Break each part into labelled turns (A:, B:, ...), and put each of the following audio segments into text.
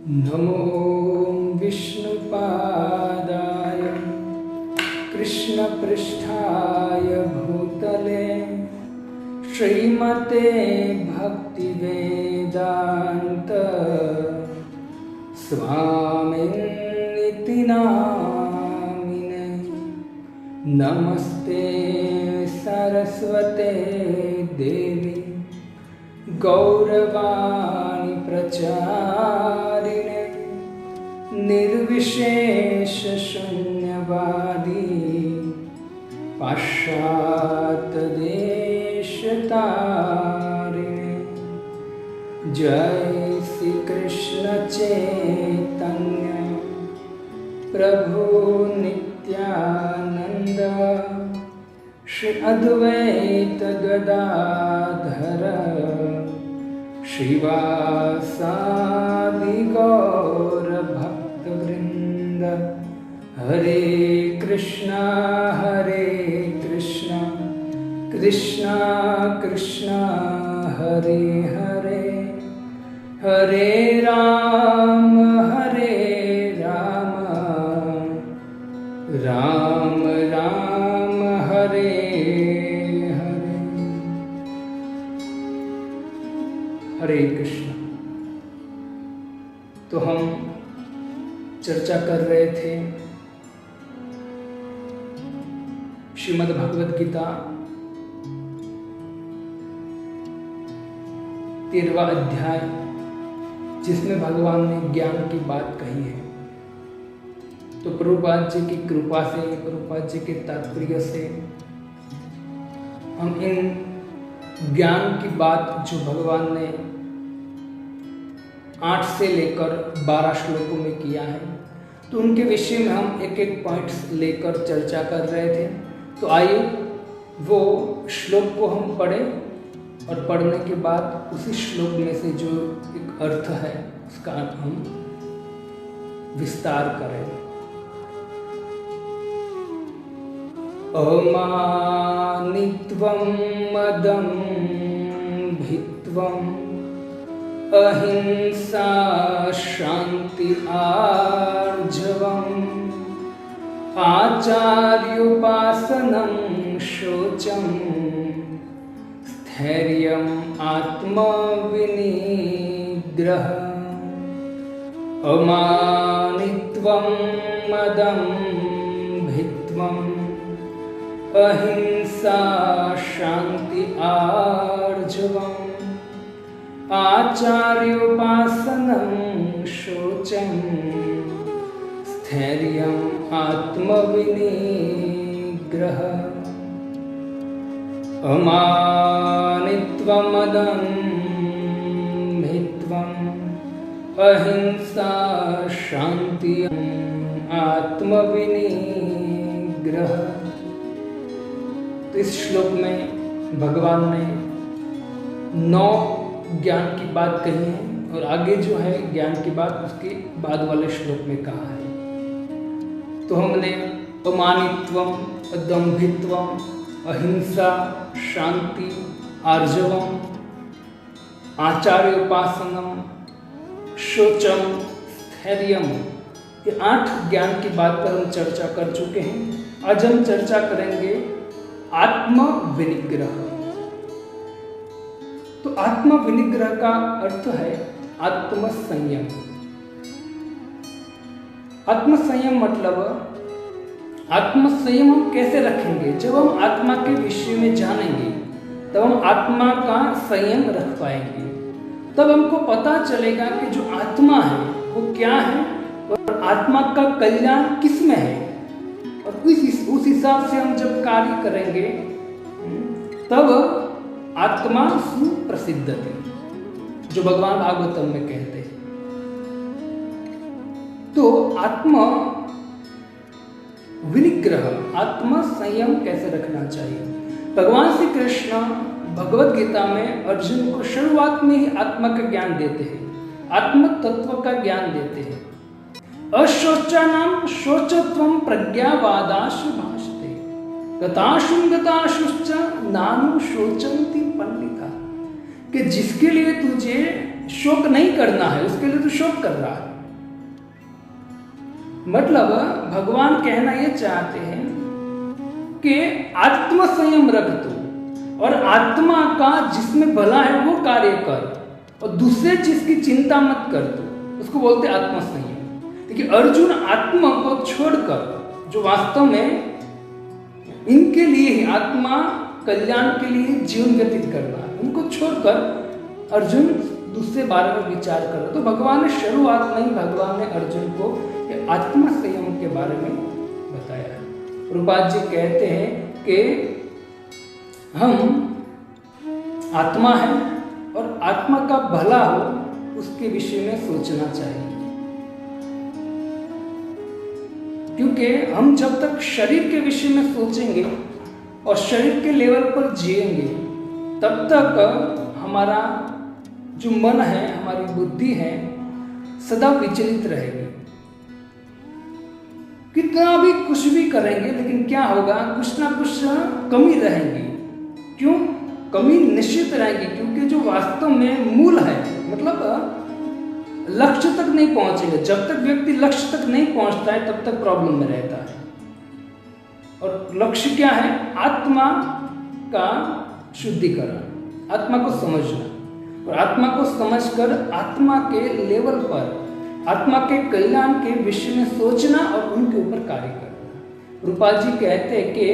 A: नमो विष्णुपादाय कृष्णपृष्ठाय भूतले श्रीमते भक्तिवेदान्त स्वामिनिति नामिने। नमस्ते सरस्वते देवी गौरवाणी प्रचारिणे निर्विशेष शून्यवादी पाश्चात्यदेशतारिणे। जय श्री कृष्ण चैतन्य प्रभु नित्यानंद श्री अद्वैत गदाधर श्रीवासादि गौर भक्तवृंद। हरे कृष्णा कृष्णा कृष्णा हरे हरे, हरे राम राम राम हरे हरे। हरे कृष्ण। तो हम चर्चा कर रहे थे श्रीमद् भगवद गीता 13वां अध्याय, जिसमें भगवान ने ज्ञान की बात कही है। तो प्रभुपाद जी की कृपा से, प्रभुपाद जी के तात्पर्य से हम इन ज्ञान की बात जो भगवान ने 8 से लेकर 12 श्लोकों में किया है, तो उनके विषय में हम एक एक पॉइंट्स लेकर चर्चा कर रहे थे। तो आइए वो श्लोक को हम पढ़ें और पढ़ने के बाद उसी श्लोक में से जो एक अर्थ है उसका हम विस्तार करें। अमानित्वं मदम्भित्वम् अहिंसा शांति आर्जवम् आचार्योपासनं शौचं स्थैर्यम् आत्मविनिग्रह। अमानित्वं मदम्भित्वम् अहिंसा शांति आर्जवम् आचार्योपासनं शौचं स्थैर्यम् आत्मविनिग्रह। अमानित्वमदम्भित्वम् अहिंसा शांति आत्मविनिग्रह। तो इस श्लोक में भगवान ने 9 ज्ञान की बात कही है और आगे जो है ज्ञान की बात उसके बाद वाले श्लोक में कहा है। तो हमने अमानित्वम अदम्भित्वम अहिंसा शांति आर्जवम आचार्योपासनम शौचम स्थैर्यम, ये 8 ज्ञान की बात पर हम चर्चा कर चुके हैं। आज हम चर्चा करेंगे आत्म विनिग्रह। तो आत्म विनिग्रह का अर्थ है आत्म संयम। आत्म संयम मतलब आत्म संयम हम कैसे रखेंगे? जब हम आत्मा के विषय में जानेंगे तब हम आत्मा का संयम रख पाएंगे। तब हमको पता चलेगा कि जो आत्मा है वो क्या है और आत्मा का कल्याण किस में है। और उस हिसाब से हम जब कार्य करेंगे तब आत्मा सुप्रसिद्ध है, जो भगवान भागवतम में कहते हैं। तो आत्म विनिग्रह, आत्म संयम कैसे रखना चाहिए? भगवान श्री कृष्ण भगवद गीता में अर्जुन को शुरुआत में ही आत्मा का ज्ञान देते हैं, आत्म तत्व का ज्ञान देते हैं। अशोचानाम शोचत्वं प्रज्ञावादाशु भाषते गताशुश्च नानु शोचन्ति पंडिता। कि जिसके लिए तुझे शोक नहीं करना है उसके लिए तू शोक कर रहा है, मतलब भगवान कहना ये चाहते हैं कि आत्म संयम रख दो और आत्मा का जिसमें भला है वो कार्य कर और दूसरे चीज की चिंता मत कर दो, उसको बोलते आत्म संयम। देखिए अर्जुन आत्मा को छोड़कर जो वास्तव में इनके लिए ही आत्मा कल्याण के लिए जीवन व्यतीत करना है, उनको छोड़कर अर्जुन दूसरे बारे में विचार कर रहे। तो भगवान ने शुरुआत में ही भगवान ने अर्जुन को आत्म संयम के बारे में बताया है। प्रभुपाद जी कहते हैं कि हम आत्मा है और आत्मा का भला हो उसके विषय में सोचना चाहिए, क्योंकि हम जब तक शरीर के विषय में सोचेंगे और शरीर के लेवल पर जिएंगे तब तक हमारा जो मन है, हमारी बुद्धि है, सदा विचलित रहेगी। कितना भी कुछ भी करेंगे लेकिन क्या होगा, कुछ ना कुछ कमी रहेगी। क्यों कमी निश्चित रहेगी? क्योंकि जो वास्तव में मूल है, मतलब लक्ष्य तक नहीं पहुंचेगा। जब तक व्यक्ति लक्ष्य तक नहीं पहुंचता है तब तक प्रॉब्लम में रहता है। और लक्ष्य क्या है? आत्मा का शुद्धिकरण, आत्मा को समझना और आत्मा को समझकर आत्मा के लेवल पर आत्मा के कल्याण के विषय में सोचना और उनके ऊपर कार्य करना। रूपाल जी कहते हैं कि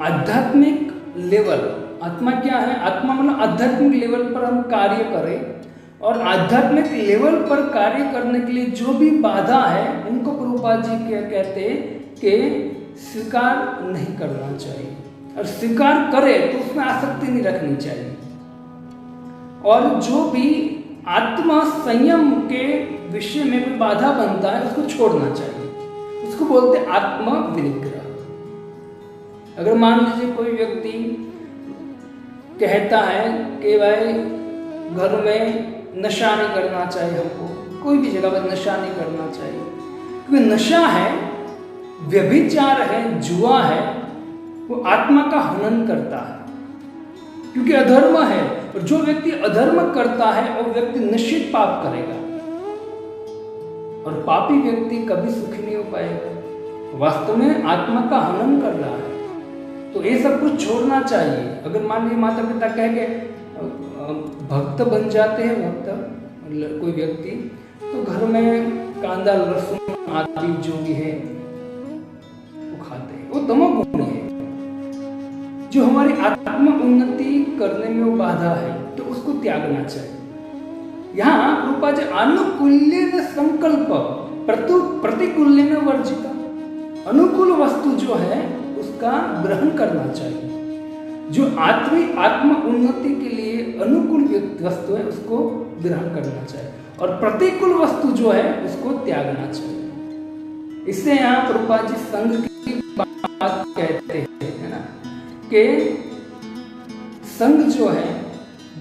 A: आध्यात्मिक लेवल, आत्मा क्या है? आत्मा मतलब आध्यात्मिक लेवल पर हम कार्य करें और आध्यात्मिक लेवल पर कार्य करने के लिए जो भी बाधा है उनको प्रभुपाद जी क्या कहते हैं कि स्वीकार नहीं करना चाहिए, और स्वीकार करे तो उसमें आसक्ति नहीं रखनी चाहिए। और जो भी आत्मा संयम के विषय में कोई बाधा बनता है उसको छोड़ना चाहिए, उसको बोलते हैं आत्म विनिग्रह। अगर मान लीजिए कोई व्यक्ति कहता है कि भाई घर में नशा नहीं करना चाहिए, हमको कोई भी जगह पर नशा नहीं करना चाहिए, क्योंकि नशा है, व्यभिचार है, जुआ है, वो आत्मा का हनन करता है, क्योंकि अधर्म है। और जो व्यक्ति अधर्म करता है वो व्यक्ति निश्चित पाप करेगा और पापी व्यक्ति कभी सुखी नहीं हो पाएगा, वास्तव में आत्मा का हनन कर रहा है। तो ये सब कुछ छोड़ना चाहिए। अगर मान लीजिए माता पिता कह के भक्त बन जाते हैं, भक्त कोई व्यक्ति, तो घर में कांदा लहसुन आदि जो भी है वो खाते हैं, वो तमोगुण है। जो हमारी आत्म उन्नति करने में वो बाधा है तो उसको त्यागना चाहिए। यहाँ रूपा जी अनुकूल्य संकल्प प्रतिकूल्य में वर्जिता, अनुकूल वस्तु जो है उसका ग्रहण करना चाहिए। जो आत्म उन्नति के लिए अनुकूल वस्तु है उसको ग्रहण करना चाहिए और प्रतिकूल वस्तु जो है उसको त्यागना चाहिए। इससे यहाँ रूपा जी संघ की बात कहते हैं, है ना, कि संघ जो है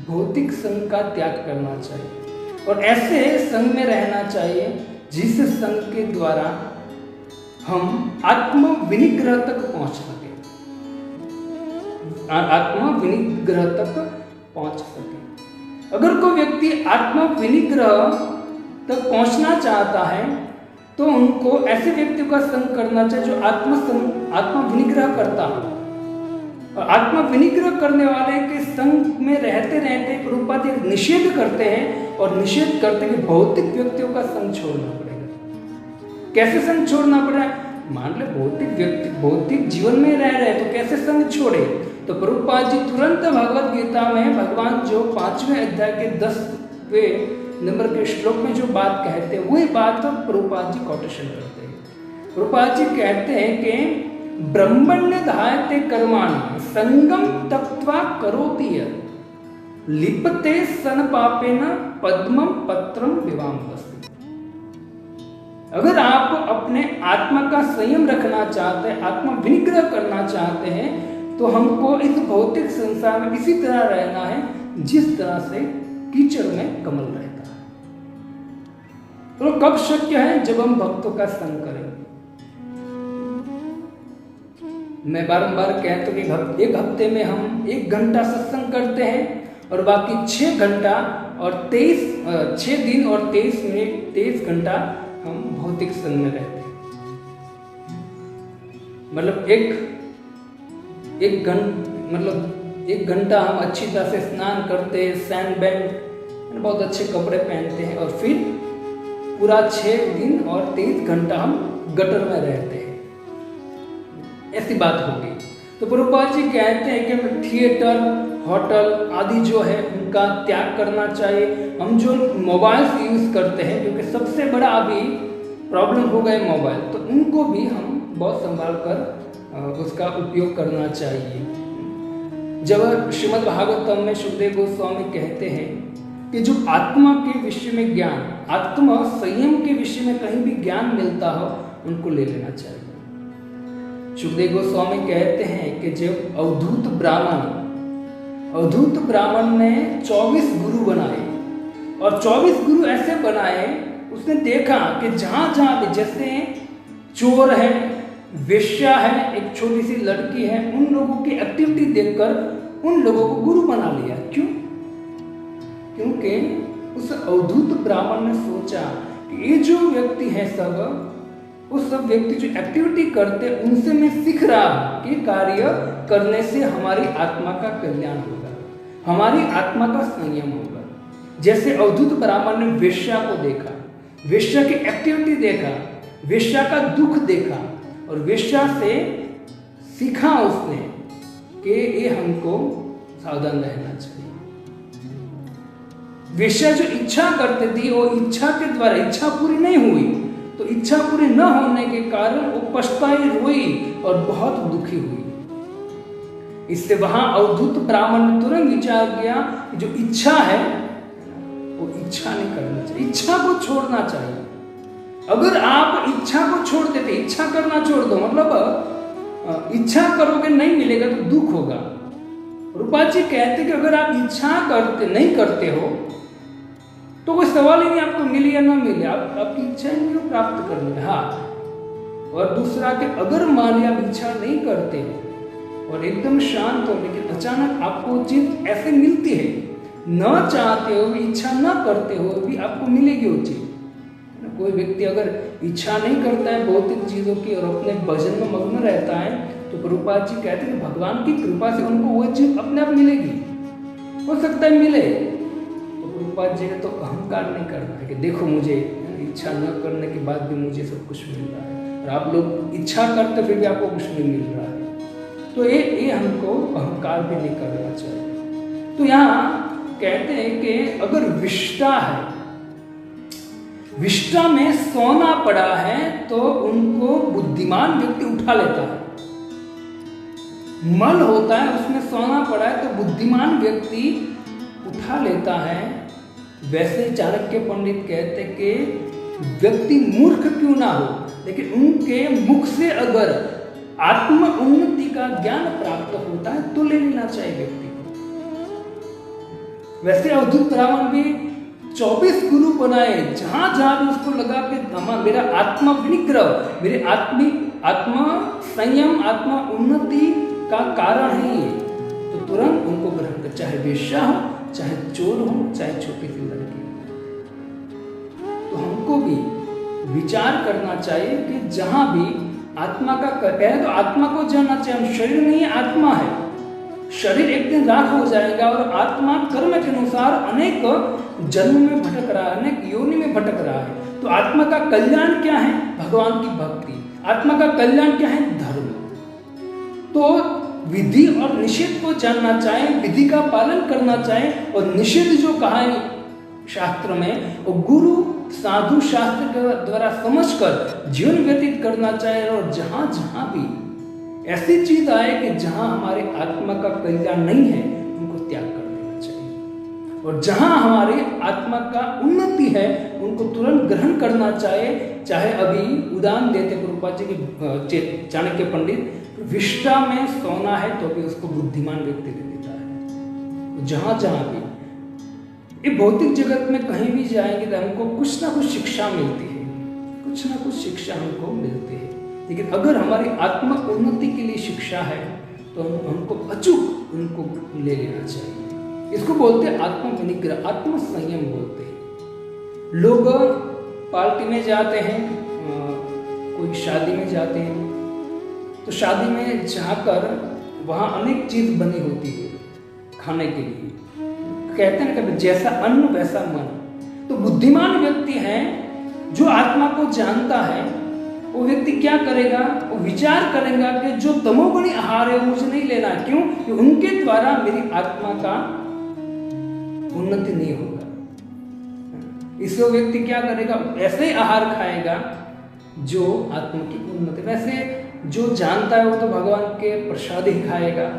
A: भौतिक संघ का त्याग करना चाहिए और ऐसे संघ में रहना चाहिए जिस संघ के द्वारा हम आत्म विनिग्रह तक पहुंच सके, आत्म विनिग्रह तक पहुंच सके। अगर कोई व्यक्ति आत्म विनिग्रह तक पहुंचना चाहता है तो उनको ऐसे व्यक्तियों का संग करना चाहिए जो आत्म विनिग्रह करता हो। और आत्म विनिग्रह करने वाले के संग में रहते रहते प्रभुपाद निषेध करते हैं और निषेध करते हैं कि भौतिक व्यक्तियों का संग छोड़ना पड़ेगा। कैसे संग छोड़ना पड़ेगा? मान ले भौतिक जीवन में रह रहे तो कैसे संग छोड़े? तो प्रभुपाद जी तुरंत भगवत गीता में भगवान जो 5वें अध्याय के 10वें नंबर के श्लोक में जो बात कहते हैं वही बात प्रभुपाद जी कोटेशन करते हैं। प्रभुपाद जी कहते हैं कि ब्रह्मण्य धायते कर्माणि संगम तत्वा करोति यत् लिपते सन पापेन पद्मम पत्रम विवाम वस्तु। अगर आप अपने आत्मा का संयम रखना चाहते हैं, आत्मा विनिग्रह करना चाहते हैं, तो हमको इस भौतिक संसार में इसी तरह रहना है जिस तरह से कीचड़ में कमल रहता है। तो कब शक्य है? जब हम भक्तों का संग करें। मैं बारंबार कहता हूं कि एक हफ्ते में हम 1 घंटा सत्संग करते हैं और बाकी 6 घंटा और 6 दिन और 23 घंटा हम भौतिक संग में रहते हैं। मतलब एक घंटा हम अच्छी तरह से स्नान करते हैं, सैन बैंड, बहुत अच्छे कपड़े पहनते हैं, और फिर पूरा 6 दिन और 23 घंटा हम गटर में रहते हैं। ऐसी बात होगी। तो प्रभुपाद जी कहते हैं कि थिएटर, होटल आदि जो है उनका त्याग करना चाहिए। हम जो मोबाइल यूज करते हैं, क्योंकि सबसे बड़ा अभी प्रॉब्लम हो गए मोबाइल, तो उनको भी हम बहुत संभाल कर उसका उपयोग करना चाहिए। जब श्रीमद् भागवतम में सुखदेव गोस्वामी कहते हैं कि जो आत्मा के विषय में ज्ञान, आत्मा संयम के विषय में कहीं भी ज्ञान मिलता हो, उनको ले लेना चाहिए। सुखदेव गोस्वामी कहते हैं कि जब अवधूत ब्राह्मण ने 24 गुरु बनाए, और 24 गुरु ऐसे बनाए, उसने देखा कि जहां जहां भी, जैसे चोर है, वेश्या है, एक छोटी सी लड़की है, उन लोगों की एक्टिविटी देखकर उन लोगों को गुरु बना लिया। क्यों? क्योंकि उस अवधूत ब्राह्मण ने सोचा कि ये जो व्यक्ति है उस सब व्यक्ति जो एक्टिविटी करते, उनसे मैं सीख रहा हूं कि कार्य करने से हमारी आत्मा का कल्याण होगा, हमारी आत्मा का संयम होगा। जैसे अवधूत ब्राह्मण ने वेश्या को देखा, वेश्या की एक्टिविटी देखा, वेश्या का दुख देखा, और वेश्या से सीखा उसने कि ये हमको सावधान रहना चाहिए। वेश्या जो इच्छा करती थी, वो इच्छा के द्वारा इच्छा पूरी नहीं हुई, तो इच्छा पूरी न होने के कारण वो पछताई, रोई और बहुत दुखी हुई। इससे वहां अवधूत ब्राह्मण ने तुरंत विचार किया कि जो इच्छा है वो इच्छा नहीं करना चाहिए, इच्छा को छोड़ना चाहिए। अगर आप इच्छा को छोड़ देते, इच्छा करना छोड़ दो, मतलब इच्छा करोगे नहीं मिलेगा तो दुख होगा। रूपा जी कहते कि अगर आप इच्छा नहीं करते हो तो कोई सवाल ही नहीं आपको मिले या ना मिले, आपकी इच्छा ही नहीं प्राप्त करनी है। हाँ, और दूसरा कि अगर मान लिया आप इच्छा नहीं करते हो और एकदम शांत हो, लेकिन अचानक आपको चीज ऐसे मिलती है, न चाहते हो, इच्छा न करते हो भी आपको मिलेगी वो चीज। कोई व्यक्ति अगर इच्छा नहीं करता है भौतिक चीजों की और अपने भजन में मग्न रहता है, तो प्रभुपाद जी कहते हैं भगवान की कृपा से उनको वो चीज अपने आप मिलेगी, हो सकता है मिले। तो प्रभुपाद जी ने तो अहंकार नहीं करना है कि देखो मुझे इच्छा न करने के बाद भी मुझे सब कुछ मिल रहा है, और आप लोग इच्छा करते फिर भी आपको कुछ नहीं मिल रहा है, तो ये हमको अहंकार भी नहीं करना चाहिए। तो यहाँ कहते हैं कि अगर विष्टा है, विष्टा में सोना पड़ा है, तो उनको बुद्धिमान व्यक्ति उठा लेता है। मल होता है, उसमें सोना पड़ा है तो बुद्धिमान व्यक्ति उठा लेता है। वैसे चाणक्य पंडित कहते कि व्यक्ति मूर्ख क्यों ना हो, लेकिन उनके मुख से अगर आत्म उन्नति का ज्ञान प्राप्त होता है तो ले लेना चाहिए व्यक्ति को। वैसे अवधूत ब्राह्मण भी 24 गुरु बनाए, जहां जहां भी उसको लगा कि मेरा आत्मा विनिग्रह, मेरे आत्मा संयम, आत्मा उन्नति का कारण है ये, तो तुरंत उनको ग्रहण कर, चाहे वेश्या हो, चाहे चोर हो, चाहे छोटी सी लड़की हो। तो हमको भी विचार करना चाहिए कि जहां भी आत्मा का पहले तो आत्मा को जानना चाहिए। हम शरीर नहीं है, आत्मा है। शरीर एक दिन राख हो जाएगा और आत्मा कर्म के अनुसार अनेक जन्म में भटक रहा है, अनेक योनि में भटक रहा है। तो आत्मा का कल्याण क्या है? भगवान की भक्ति। आत्मा का कल्याण क्या है? धर्म। तो विधि और निषेध को जानना चाहिए, विधि का पालन करना चाहिए, और निषेध जो कहा है शास्त्र में, वो गुरु साधु शास्त्र के द्वारा समझकर जीवन व्यतीत करना चाहिए। और जहां जहां भी ऐसी चीज आए कि जहां हमारे आत्मा का कल्याण नहीं है, उनको त्याग कर देना चाहिए। और जहां हमारे आत्मा का उन्नति है, उनको तुरंत ग्रहण करना चाहिए। चाहे अभी उदाहरण देते प्रभुपाद जी के चाणक्य पंडित, विष्टा में सोना है तो भी उसको बुद्धिमान व्यक्ति दे देता है। जहां जहां भी ये भौतिक जगत में कहीं भी जाएंगे तो हमको कुछ ना कुछ शिक्षा मिलती है, कुछ ना कुछ शिक्षा हमको मिलती है। लेकिन अगर हमारी आत्मा उन्नति के लिए शिक्षा है तो हमको अचूक उनको ले लेना चाहिए। इसको बोलते हैं आत्म विनिग्रह, आत्म संयम बोलते हैं। लोग पार्टी में जाते हैं, कोई शादी में जाते हैं, तो शादी में जाकर वहाँ अनेक चीज बनी होती है खाने के लिए। कहते हैं कभी जैसा अन्न वैसा मन। तो बुद्धिमान व्यक्ति है जो आत्मा को जानता है, वो व्यक्ति क्या करेगा, वो विचार करेगा कि जो तमोगुणी आहार है मुझे नहीं लेना। क्यों? कि उनके द्वारा मेरी आत्मा का उन्नति नहीं होगा। इसलिए व्यक्ति क्या करेगा, ऐसे आहार खाएगा जो आत्मा की उन्नति। वैसे जो जानता है वो तो भगवान के प्रसाद ही खाएगा।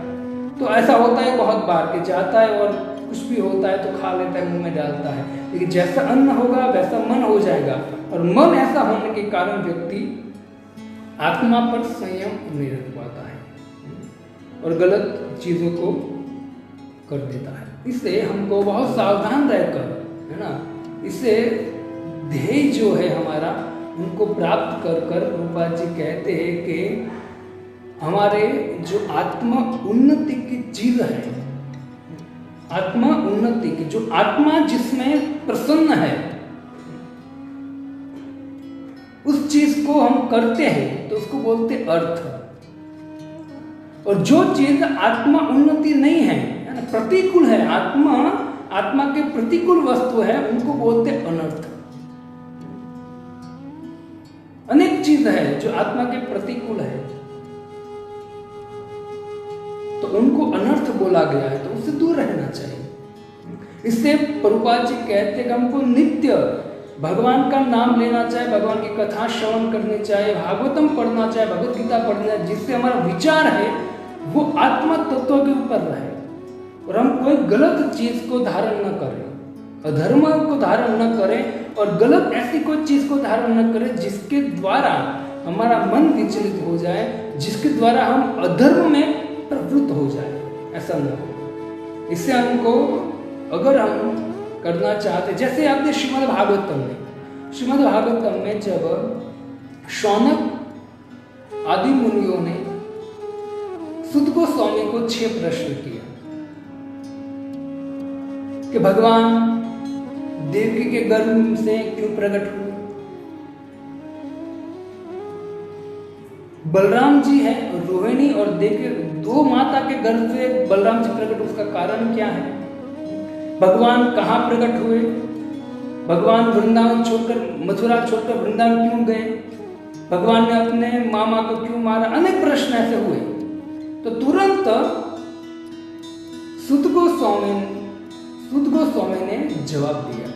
A: तो ऐसा होता है बहुत बार कि जाता है और कुछ भी होता है तो खा लेता है, मुंह में डालता है, लेकिन जैसा अन्न होगा वैसा मन हो जाएगा। और मन ऐसा होने के कारण व्यक्ति आत्मा पर संयम नहीं रख पाता है और गलत चीजों को कर देता है। इससे हमको बहुत सावधान रहकर, है ना, इससे ध्येय जो है हमारा उनको प्राप्त कर कर प्रभुपाद जी कहते हैं कि हमारे जो आत्मा उन्नति की चीज है, आत्मा उन्नति की जो आत्मा जिसमें प्रसन्न है, उस चीज को हम करते हैं तो उसको बोलते अर्थ। और जो चीज आत्मा उन्नति नहीं है, प्रतिकूल है, आत्मा के प्रतिकूल वस्तु है, उनको बोलते अनर्थ। अनेक चीज है जो आत्मा के प्रतिकूल है तो उनको अनर्थ बोला गया है, तो उससे दूर रहना चाहिए। इससे प्रभुपाद जी कहते हैं हमको नित्य भगवान का नाम लेना चाहिए, भगवान की कथा श्रवण करनी चाहिए, भागवतम पढ़ना चाहिए, भगवत गीता पढ़ना चाहिए, जिससे हमारा विचार है वो आत्मा तत्व के ऊपर रहे और हम कोई गलत चीज को धारण न करें, अधर्म को धारण न करें और गलत ऐसी कोई चीज को धारण न करें जिसके द्वारा हमारा मन विचलित हो जाए, जिसके द्वारा हम अधर्म में प्रवृत्त हो जाए, ऐसा न हो। इससे हमको अगर हम करना चाहते, जैसे आपने श्रीमद् भागवतम में जब शौनक आदि मुनियों ने सुत गोस्वामी को 6 प्रश्न किया कि भगवान देवकी के गर्भ से क्यों प्रकट हुए, बलराम जी है रोहिणी और देवकी, 2 माता के गर्भ से बलराम जी प्रकट, उसका कारण क्या है, भगवान कहाँ प्रकट हुए, भगवान वृंदावन छोड़कर, मथुरा छोड़कर वृंदावन क्यों गए, भगवान ने अपने मामा को क्यों मारा, अनेक प्रश्न ऐसे हुए। तो तुरंत सुत गोस्वामी ने जवाब दिया।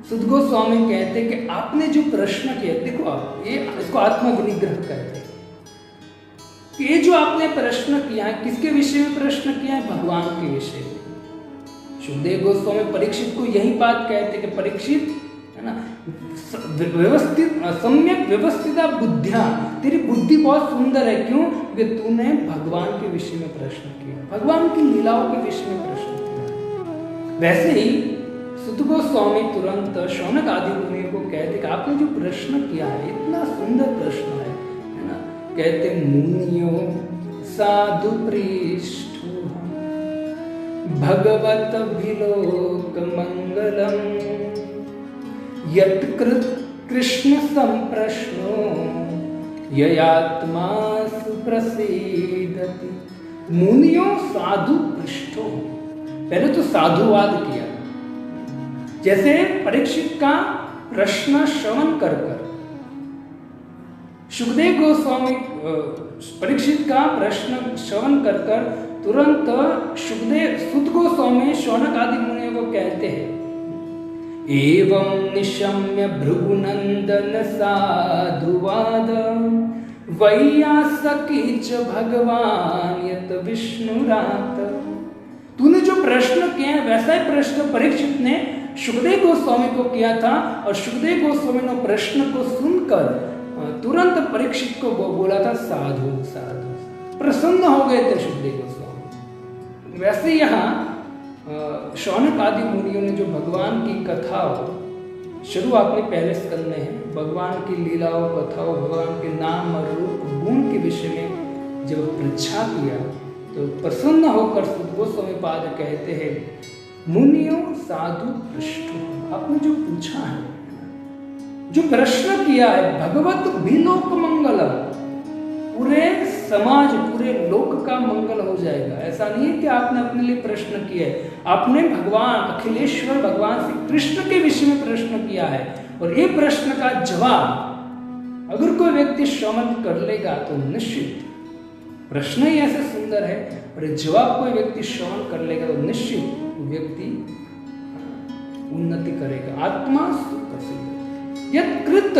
A: सुत गोस्वामी कहते कि आपने जो प्रश्न किया, देखो आप ये इसको आत्मविनिग्रह कहते हैं कि ये जो आपने प्रश्न किया है किसके विषय में प्रश्न किया है, भगवान के विषय में। सुखदेव गोस्वामी परीक्षित को यही बात कहते कि परीक्षित, है ना, सम्यक व्यवस्थिता बुद्धिया, तेरी बुद्धि बहुत सुंदर है। क्यों? कि तूने भगवान के विषय में प्रश्न किया, भगवान की लीलाओं के विषय में प्रश्न किया। वैसे ही सुत गोस्वामी तुरंत शौनक आदि मुनियों को कहते कि आपने जो प्रश्न किया है इतना सुंदर प्रश्न है ना, कहते मुनियो साधु पृष्ठो भगवत विलोक मंगलम यत्कृत कृष्ण संप्रश्नो ययात्मा सुप्रसीदति। मुनियों साधु पृष्ठो, पहले तो साधुवाद किया, जैसे परीक्षित का प्रश्न श्रवण कर सुखदेव गोस्वामी परीक्षित का प्रश्न श्रवण कर तुरंत सुत गोस्वामी शौनक आदि मुनियों को कहते हैं, एवं निशम्य भृगुनंदन साधुवाद वैयासकी च भगवान यत विष्णुरात। तूने जो प्रश्न किया है वैसा ही प्रश्न परीक्षित ने सुखदेव गोस्वामी को किया था और सुखदेव गोस्वामी ने प्रश्न को सुनकर तुरंत परीक्षित को बोला था साधु साधु, प्रसन्न हो गए थे सुखदेव गोस्वामी। वैसे यहाँ शौनक आदि मुनियों ने जो भगवान की कथाओं, शुरुआत में पहले स्कंद में है, भगवान की लीलाओं कथाओं, भगवान के नाम और रूप गुण के विषय में जब परीक्षा किया तो प्रसन्न होकर सुत गोस्वामी पाद कहते हैं, मुनियों साधु पृष्ठो, आपने जो पूछा है, जो प्रश्न किया है, भगवत विलोक मंगलम, पूरे समाज पूरे लोक का मंगल हो जाएगा। ऐसा नहीं है कि आपने अपने लिए प्रश्न किया है, आपने भगवान अखिलेश्वर भगवान श्री कृष्ण के विषय में प्रश्न किया है, और ये प्रश्न का जवाब अगर कोई व्यक्ति श्रवण कर लेगा तो निश्चित, प्रश्न ही ऐसे सुंदर है, और जवाब कोई व्यक्ति श्रवण कर लेगा तो निश्चित व्यक्ति उन्नति करेगा। आत्मा सुप्रसिद्ध यत् कृत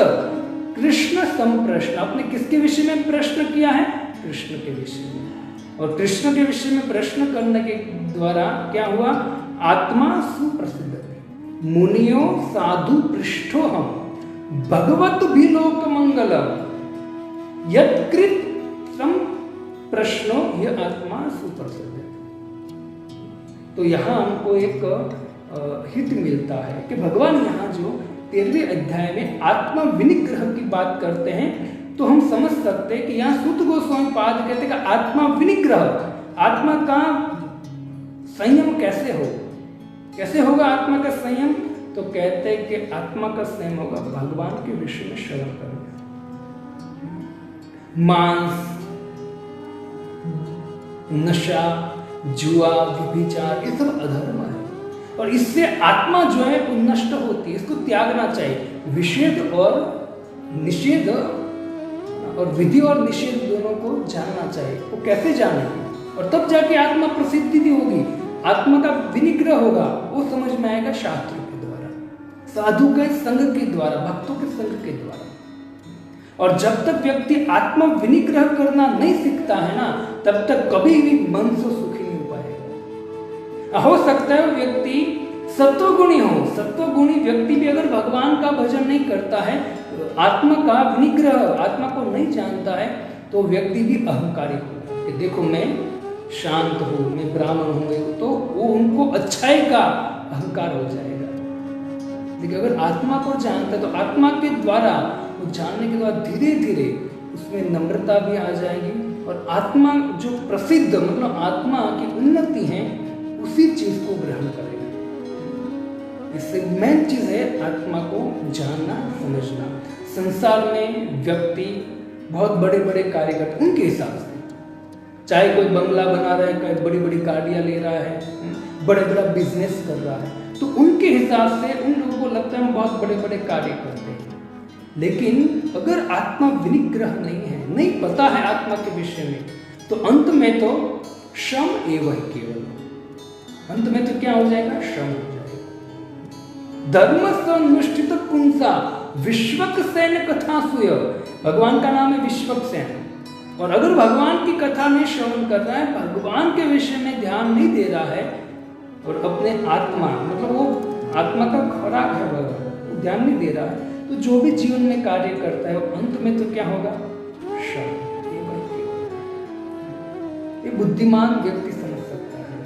A: कृष्ण संप्रश्न, आपने किसके विषय में प्रश्न किया है? कृष्ण के विषय में। और कृष्ण के विषय में प्रश्न करने के द्वारा क्या हुआ? आत्मा सुप्रसिद्ध। मुनियों साधु पृष्ठो हम भगवत विलोक मंगलम यत्कृत संप्रश्नो यह आत्मा सुप्रसिद्ध। तो यहाँ हमको एक हित मिलता है कि भगवान यहाँ जो 13वें अध्याय में आत्मा विनिग्रह की बात करते हैं, तो हम समझ सकते हैं कि यहाँ सूत गोस्वामी पाद कहते हैं कि आत्मा विनिग्रह, आत्मा का संयम कैसे हो, कैसे होगा आत्मा का संयम? तो कहते हैं कि आत्मा का संयम होगा भगवान के विषय में श्रवण करना। मांस, नशा, जुआ, व्यभिचार, ये सब अधर्म है, और इससे आत्मा जो है वो नष्ट होती है, इसको त्यागना चाहिए। विषेध और निषेध, और विधि और निषेध दोनों को जानना चाहिए। वो कैसे जानेंगे? और तब जाके आत्मा प्रसिद्धि होगी, आत्मा का विनिग्रह होगा, वो समझ में आएगा शास्त्रों के द्वारा, साधु के संग के द्वारा, भक्तों के संग के द्वारा। और जब तक व्यक्ति आत्मा विनिग्रह करना नहीं सीखता है ना, तब तक कभी भी मन से सुखी नहीं हो पाएगा। हो सकता है व्यक्ति सत्वगुणी हो, सत्वगुणी व्यक्ति भी अगर भगवान का भजन नहीं करता है, आत्मा का विनिग्रह, आत्मा को नहीं जानता है, तो व्यक्ति भी अहंकारी होगा कि देखो मैं शांत हूँ, मैं ब्राह्मण हूँ, तो वो उनको अच्छाई का अहंकार हो जाएगा। लेकिन अगर आत्मा को जानता है तो आत्मा के द्वारा, वो जानने के बाद धीरे धीरे उसमें नम्रता भी आ जाएगी, और आत्मा जो प्रसिद्ध, मतलब आत्मा की उन्नति है, उसी चीज को ग्रहण करेगा। इससे मेन चीज है आत्मा को जानना, समझना। संसार में व्यक्ति बहुत बड़े बड़े कार्य करते उनके हिसाब से, चाहे कोई बंगला बना रहा है, कोई बड़ी बड़ी गाड़ियां ले रहा है, बड़े बड़ा बिजनेस कर रहा है, तो उनके हिसाब से उन लोगों को लगता है हम बहुत बड़े बड़े कार्य करते हैं। लेकिन अगर आत्मा विनिग्रह नहीं है, नहीं पता है आत्मा के विषय में, तो अंत में तो श्रम एवं केवल, अंत में तो क्या हो जाएगा? श्रम हो जाएगा। धर्म सनुष्ठित पुंसा विश्वक सेन कथा सुय, भगवान का नाम है विश्वक सेन, और अगर भगवान की कथा में श्रवण कर रहा है, भगवान के विषय में ध्यान नहीं दे रहा है, और अपने आत्मा, मतलब वो आत्मा का खुराक है भगवान, ध्यान नहीं दे रहा है, तो जो भी जीवन में कार्य करता है, वो अंत में तो क्या होगा? श्रम। ये बुद्धिमान व्यक्ति समझ सकता है।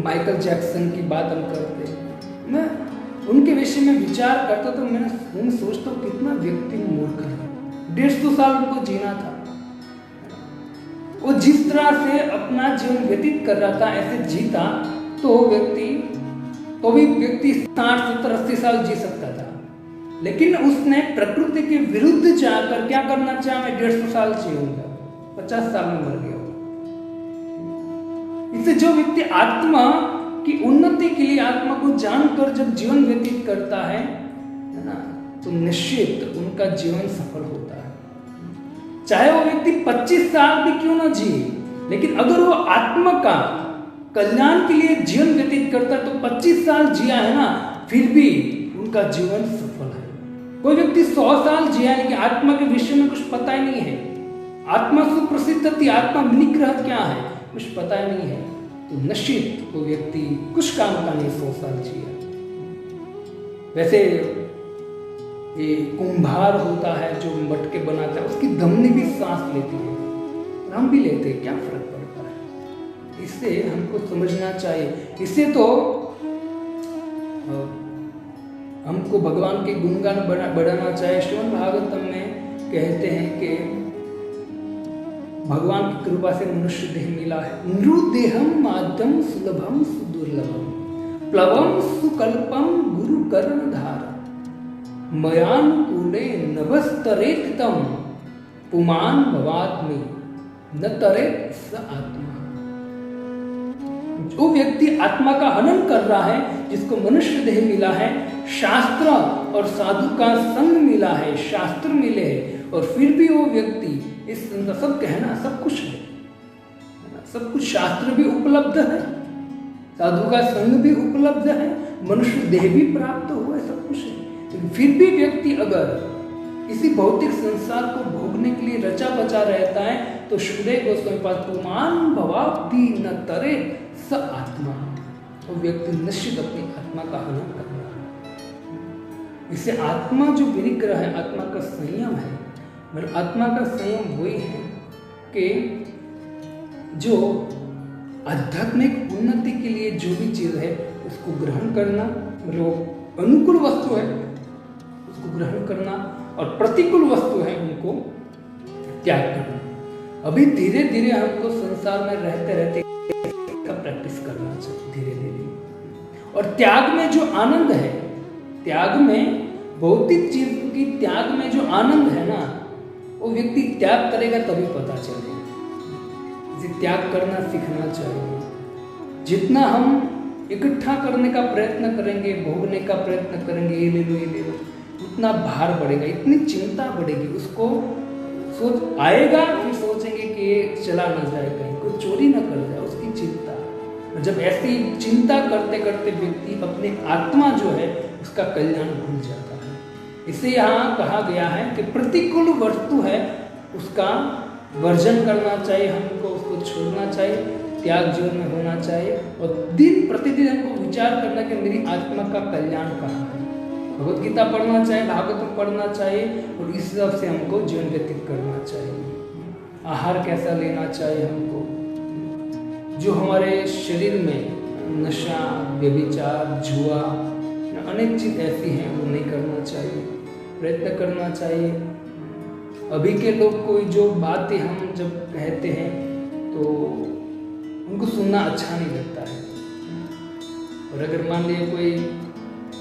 A: माइकल जैक्सन की बात हम करते हैं, मैं उनके विषय में विचार करता तो मैं सोचता हूँ कितना व्यक्ति मूर्ख है। 150 साल उनको जीना था, वो जिस तरह से अपना जीवन व्यतीत कर रहा था, ऐसे जीता तो भी व्यक्ति 60, 70, 80 साल जी सकता था। लेकिन उसने प्रकृति के विरुद्ध जाकर क्या करना चाहा? मैं 150 साल जीऊंगा, 50 साल में मर गया। इससे जो व्यक्ति आत्मा की उन्नति के लिए आत्मा को जानकर जब जीवन व्यतीत करता है ना, तो निश्चित उनका जीवन सफल होता है। चाहे वो व्यक्ति 25 साल भी क्यों ना जिए, लेकिन अगर वो आत्मा का कल्याण के लिए जीवन व्यतीत करता है, तो 25 साल जिया है ना, फिर भी उनका जीवन सफल है। कोई व्यक्ति 100 साल जिया, लेकिन आत्मा के विषय में कुछ पता ही नहीं है, आत्मा सुप्रसिद्ध थी, आत्मा विनिग्रह क्या है कुछ पता ही नहीं है, तो निश्चित वो व्यक्ति कुछ काम का नहीं 100 साल जिया। वैसे ये कुंभार होता है जो मटके बनाता है, उसकी धमनी भी सांस लेती है, और हम भी लेते हैं, क्या फर्क पड़ता है? इससे हमको समझना चाहिए। इससे तो हमको भगवान के गुणगान बढ़ाना चाहिए। श्रीमद् भागवतम में कहते हैं कि भगवान की कृपा से मनुष्य देह मिला है। नृदेहम माध्यम सुलभम सुदुर्लभम प्लवम सुकल्पम गुरु कर्णधार मयानुकूले नभस्तरेत तम पुमान भवात्मी न तरेत स आत्मा। जो व्यक्ति आत्मा का हनन कर रहा है, जिसको मनुष्य देह मिला है, शास्त्र और साधु का संग मिला है, शास्त्र मिले हैं, और फिर भी वो व्यक्ति इस सब कहना सब कुछ है, सब कुछ शास्त्र भी उपलब्ध है, साधु का संग भी उपलब्ध है, मनुष्य देह भी प्राप्त हुआ है, सब कुछ है, लेकिन फिर भी व्यक्ति अगर इसी भौतिक संसार को भोगने के लिए रचा बचा रहता है, तो शुद्धे गोस्वामी पाद पुमान भवाप्ति न तरे स आत्मा, वो व्यक्ति निश्चित अपनी आत्मा का हनन कर रहा है। इसे आत्मा जो विनिग्रह है, आत्मा का संयम है, मतलब आत्मा का संयम वही है कि जो आध्यात्मिक उन्नति के लिए जो भी चीज है उसको ग्रहण करना, मतलब अनुकूल वस्तु है उसको ग्रहण करना, और प्रतिकूल वस्तु है उनको त्याग करना। अभी धीरे धीरे हमको संसार में रहते रहते का प्रैक्टिस करना चाहिए धीरे धीरे। और त्याग में जो आनंद है, त्याग में भौतिक चीज की त्याग में जो आनंद है ना, वो व्यक्ति त्याग करेगा तभी पता चलेगा। इसे त्याग करना सीखना चाहिए। जितना हम इकट्ठा करने का प्रयत्न करेंगे, भोगने का प्रयत्न करेंगे, ये ले लो ये ले लो, उतना भार बढ़ेगा, इतनी चिंता बढ़ेगी। उसको सोच आएगा, फिर सोचेंगे कि ये चला ना जाए, कहीं कोई चोरी ना कर जाए, उसकी चिंता। जब ऐसी चिंता करते करते व्यक्ति अपनी आत्मा जो है उसका कल्याण भूल जाता है। इसे यहाँ कहा गया है कि प्रतिकूल वस्तु है उसका वर्जन करना चाहिए, हमको उसको छोड़ना चाहिए, त्याग जीवन में होना चाहिए, और दिन प्रतिदिन हमको विचार करना कि मेरी आत्मा का कल्याण कहाँ है। भगवत गीता पढ़ना चाहिए, भागवत पढ़ना चाहिए, और इस हिसाब से हमको जीवन व्यतीत करना चाहिए। आहार कैसा लेना चाहिए हमको, जो हमारे शरीर में नशा, व्यभिचार, जुआ, अनेक चीज ऐसी हैं वो नहीं करना चाहिए, प्रयत्न करना चाहिए। अभी के लोग कोई जो बातें हम जब कहते हैं तो उनको सुनना अच्छा नहीं लगता है, और अगर मान लिया कोई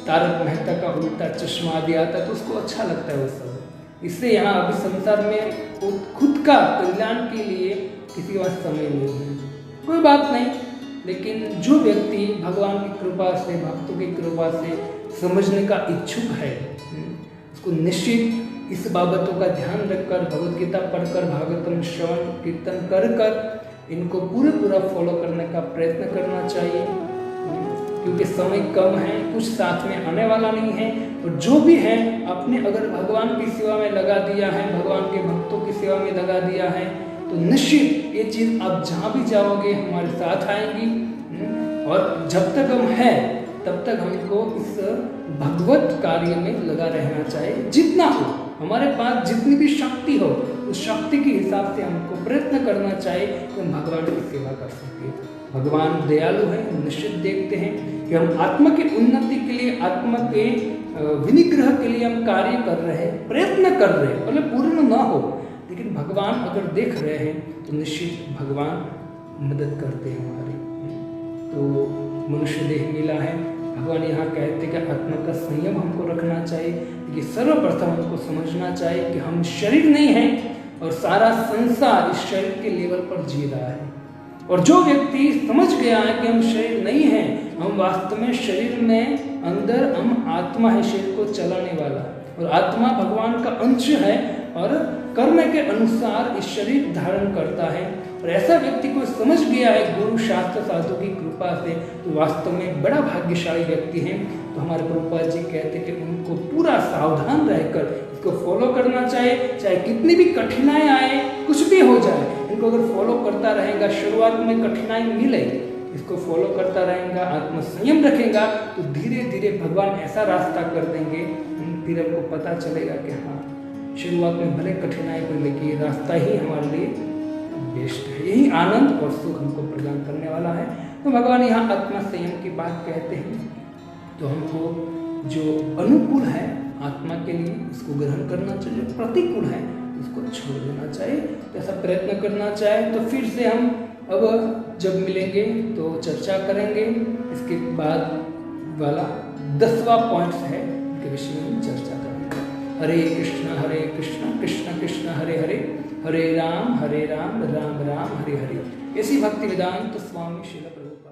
A: तारक मेहता का उल्टा चश्मा आदि आता तो उसको अच्छा लगता है वो सब। इससे यहाँ अभी संसार में खुद का कल्याण के लिए किसी के पास समय नहीं है, कोई बात नहीं। लेकिन जो व्यक्ति भगवान की कृपा से, भक्तों की कृपा से समझने का इच्छुक है, उसको निश्चित इस बाबतों का ध्यान रखकर, भगवत गीता पढ़कर, भागवतम श्रवण कीर्तन कर इनको पूरा फॉलो करने का प्रयत्न करना चाहिए, क्योंकि समय कम है, कुछ साथ में आने वाला नहीं है। और जो भी है अपने अगर भगवान की सेवा में लगा दिया है, भगवान के भक्तों की सेवा में लगा दिया है, तो निश्चित ये चीज आप जहाँ भी जाओगे हमारे साथ आएंगी। और जब तक हम हैं तब तक हमको इस भगवत कार्य में लगा रहना चाहिए। जितना हो हमारे पास, जितनी भी शक्ति हो, उस शक्ति के हिसाब से हमको प्रयत्न करना चाहिए कि हम भगवान की सेवा कर सके। भगवान दयालु है, निश्चित देखते हैं कि हम आत्मा की उन्नति के लिए, आत्मा के विनिग्रह के लिए हम कार्य कर रहे हैं, प्रयत्न कर रहे हैं, मतलब पूर्ण ना हो, लेकिन भगवान अगर देख रहे हैं तो निश्चित भगवान मदद करते हैं हमारी। तो मनुष्य देह मिला है, भगवान यहाँ कहते हैं कि आत्मा का संयम हमको रखना चाहिए। ये सर्वप्रथम हमको समझना चाहिए कि हम शरीर नहीं हैं और सारा संसार इस शरीर के लेवल पर जी रहा है। और जो व्यक्ति समझ गया है कि हम शरीर नहीं हैं, हम वास्तव में शरीर में अंदर हम आत्मा है, शरीर को चलाने वाला, और आत्मा भगवान का अंश है और कर्म के अनुसार इस शरीर धारण करता है। और ऐसा व्यक्ति को समझ गया है गुरु शास्त्र साधु की कृपा से, तो वास्तव में बड़ा भाग्यशाली व्यक्ति है। तो हमारे प्रभुपाद जी कहते हैं कि उनको पूरा सावधान रहकर इसको फॉलो करना चाहिए, चाहे कितनी भी कठिनाई आए, कुछ भी हो जाए, इनको अगर फॉलो करता रहेगा, शुरुआत में कठिनाई मिले, इसको फॉलो करता रहेगा, आत्मसंयम रखेगा, तो धीरे धीरे भगवान ऐसा रास्ता कर देंगे, फिर हमको पता चलेगा कि हाँ, शुरुआत में भले कठिनाई को लेकिन ये रास्ता ही हमारे लिए बेस्ट है, यही आनंद और सुख हमको प्रदान करने वाला है। तो भगवान यहाँ आत्मा संयम की बात कहते हैं, तो हमको जो अनुकूल है आत्मा के लिए उसको ग्रहण करना चाहिए, प्रतिकूल है इसको छोड़ देना चाहिए। तो ऐसा प्रयत्न करना चाहिए। तो फिर से हम अब जब मिलेंगे तो चर्चा करेंगे। इसके बाद वाला 10वां पॉइंट है, के विषय में चर्चा करेंगे। हरे कृष्ण कृष्ण कृष्ण हरे हरे, हरे राम राम राम हरे हरे। ऐसी भक्ति वेदांत स्वामी श्रील प्रभुपाद।